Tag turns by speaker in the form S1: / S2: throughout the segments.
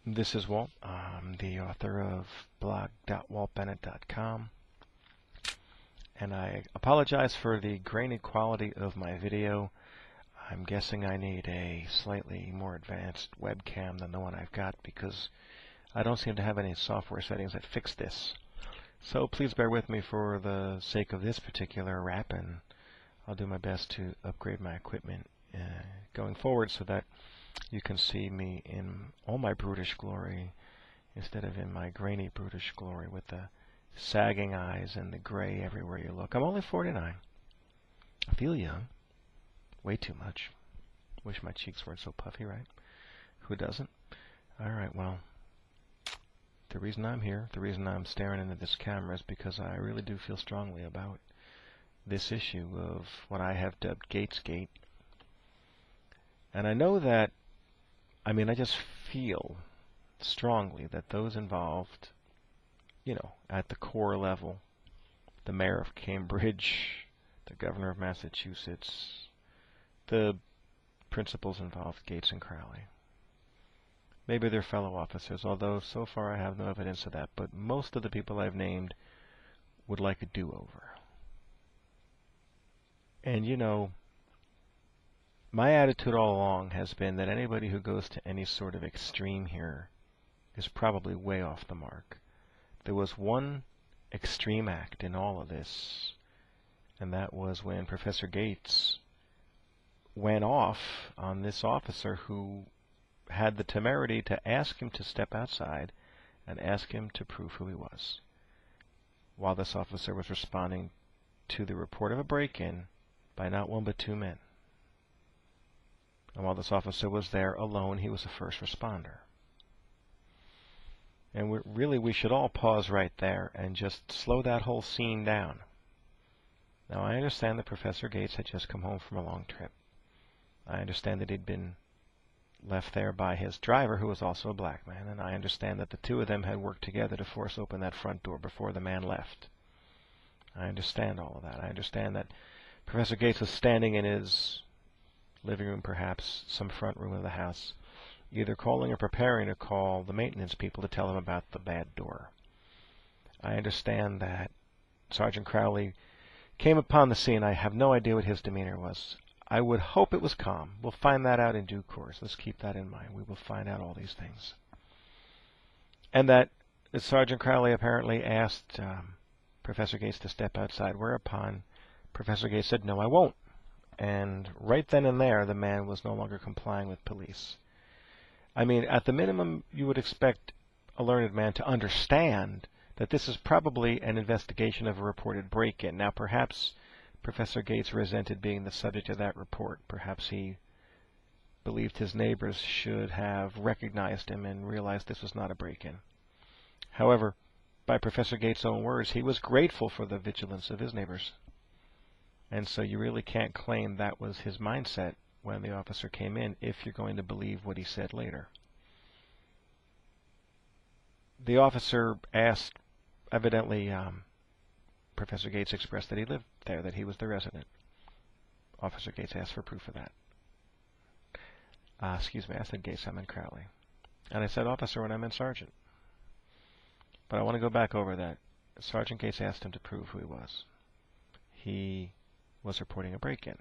S1: This is Walt. I'm the author of blog.waltbennett.com, and I apologize for the grainy quality of my video. I'm guessing I need a slightly more advanced webcam than the one I've got because I don't seem to have any software settings that fix this. So please bear with me for the sake of this particular wrap, and I'll do my best to upgrade my equipment going forward so that you can see me in all my brutish glory instead of in my grainy brutish glory with the sagging eyes and the gray everywhere you look. I'm only 49. I feel young. Way too much. Wish my cheeks weren't so puffy, right? Who doesn't? Alright, well, the reason I'm here, the reason I'm staring into this camera is because I really do feel strongly about this issue of what I have dubbed Gatesgate. And I know that, I just feel strongly that those involved, at the core level, the mayor of Cambridge, the governor of Massachusetts, the principals involved, Gates and Crowley. Maybe their fellow officers, although so far I have no evidence of that, but most of the people I've named would like a do-over. And my attitude all along has been that anybody who goes to any sort of extreme here is probably way off the mark. There was one extreme act in all of this, and that was when Professor Gates went off on this officer who had the temerity to ask him to step outside and ask him to prove who he was, while this officer was responding to the report of a break-in by not one but two men. And while this officer was there alone, he was a first responder. And we should all pause right there and just slow that whole scene down. Now, I understand that Professor Gates had just come home from a long trip. I understand that he'd been left there by his driver, who was also a black man, and I understand that the two of them had worked together to force open that front door before the man left. I understand all of that. I understand that Professor Gates was standing in his living room, perhaps some front room of the house, either calling or preparing to call the maintenance people to tell him about the bad door. I understand that Sergeant Crowley came upon the scene. I have no idea what his demeanor was. I would hope it was calm. We'll find that out in due course. Let's keep that in mind. We will find out all these things. And that Sergeant Crowley apparently asked Professor Gates to step outside, whereupon Professor Gates said, "No, I won't." And right then and there, the man was no longer complying with police. At the minimum, you would expect a learned man to understand that this is probably an investigation of a reported break-in. Now, perhaps Professor Gates resented being the subject of that report. Perhaps he believed his neighbors should have recognized him and realized this was not a break-in. However, by Professor Gates' own words, he was grateful for the vigilance of his neighbors. And so you really can't claim that was his mindset when the officer came in, if you're going to believe what he said later. The officer asked, evidently, Professor Gates expressed that he lived there, that he was the resident. Officer Gates asked for proof of that. Excuse me, I said Gates, I meant Crowley. And I said officer when I meant sergeant. But I want to go back over that. Sergeant Gates asked him to prove who he was. He was reporting a break-in.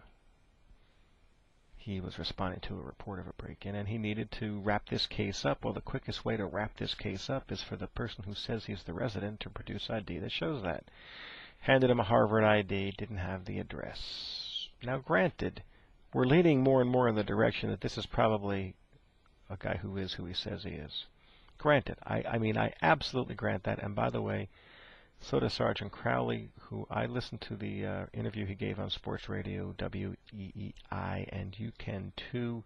S1: He was responding to a report of a break-in, and he needed to wrap this case up. Well, the quickest way to wrap this case up is for the person who says he's the resident to produce ID that shows that. Handed him a Harvard ID, didn't have the address. Now, granted, we're leaning more and more in the direction that this is probably a guy who is who he says he is. Granted. I absolutely grant that. And by the way, so does Sergeant Crowley, who I listened to the interview he gave on Sports Radio, WEEI, and you can too.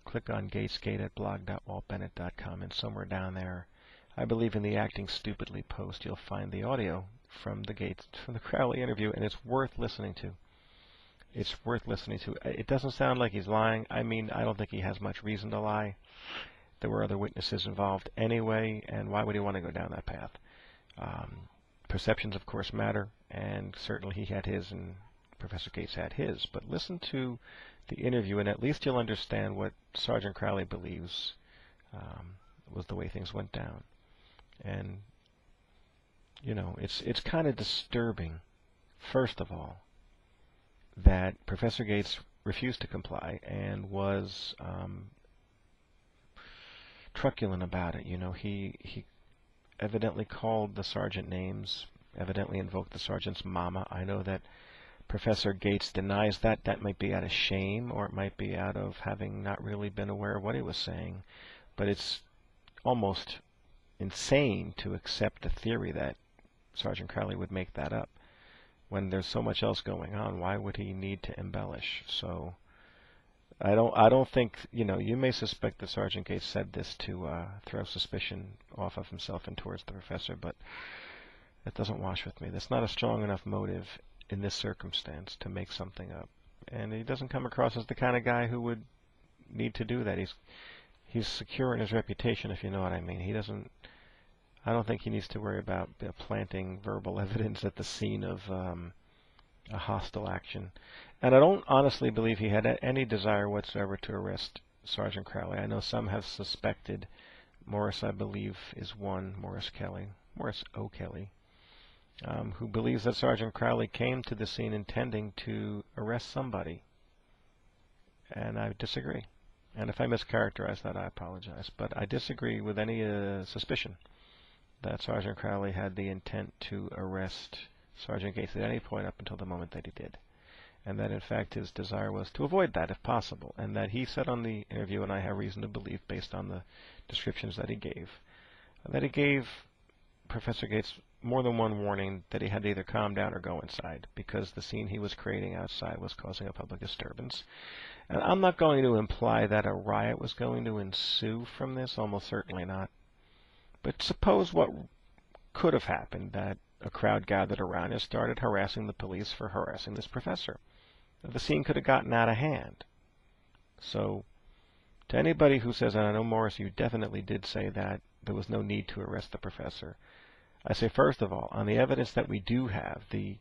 S1: Click on Gatesgate at blog.waltbennett.com, and somewhere down there, I believe in the Acting Stupidly post, you'll find the audio from the Crowley interview, and it's worth listening to. It's worth listening to. It doesn't sound like he's lying. I don't think he has much reason to lie. There were other witnesses involved anyway, and why would he want to go down that path? Perceptions, of course, matter, and certainly he had his, and Professor Gates had his. But listen to the interview, and at least you'll understand what Sergeant Crowley believes was the way things went down. And, you know, it's kind of disturbing, first of all, that Professor Gates refused to comply and was truculent about it. You know, he evidently called the sergeant names, evidently invoked the sergeant's mama. I know that Professor Gates denies that. That might be out of shame, or it might be out of having not really been aware of what he was saying. But it's almost insane to accept the theory that Sergeant Crowley would make that up. When there's so much else going on, why would he need to embellish? So I don't think, you know, you may suspect that Sergeant Gates said this to throw suspicion off of himself and towards the professor, but that doesn't wash with me. That's not a strong enough motive in this circumstance to make something up. And he doesn't come across as the kind of guy who would need to do that. He's secure in his reputation, if you know what I mean. I don't think he needs to worry about planting verbal evidence at the scene of a hostile action. And I don't honestly believe he had any desire whatsoever to arrest Sergeant Crowley. I know some have suspected. Morris, I believe, is one, Morris O'Kelly, who believes that Sergeant Crowley came to the scene intending to arrest somebody. And I disagree. And if I mischaracterize that, I apologize. But I disagree with any suspicion that Sergeant Crowley had the intent to arrest Sergeant Gates at any point up until the moment that he did. And that, in fact, his desire was to avoid that if possible. And that he said on the interview, and I have reason to believe based on the descriptions that he gave Professor Gates more than one warning that he had to either calm down or go inside, because the scene he was creating outside was causing a public disturbance. And I'm not going to imply that a riot was going to ensue from this, almost certainly not. But suppose what could have happened, that a crowd gathered around and started harassing the police for harassing this professor. The scene could have gotten out of hand. So, to anybody who says, and I know, Morris, you definitely did say that there was no need to arrest the professor, I say, first of all, on the evidence that we do have, the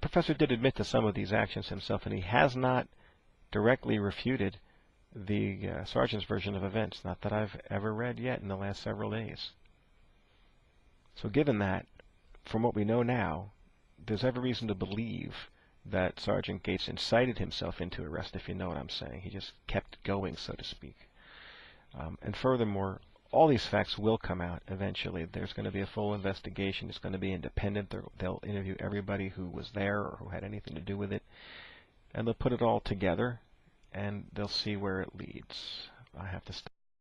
S1: professor did admit to some of these actions himself, and he has not directly refuted the sergeant's version of events, not that I've ever read yet in the last several days. So given that, from what we know now, there's every reason to believe that Sergeant Gates incited himself into arrest, if you know what I'm saying. He just kept going, so to speak. And furthermore, all these facts will come out eventually. There's going to be a full investigation. It's going to be independent. They'll interview everybody who was there or who had anything to do with it. And they'll put it all together, and they'll see where it leads. I have to stop.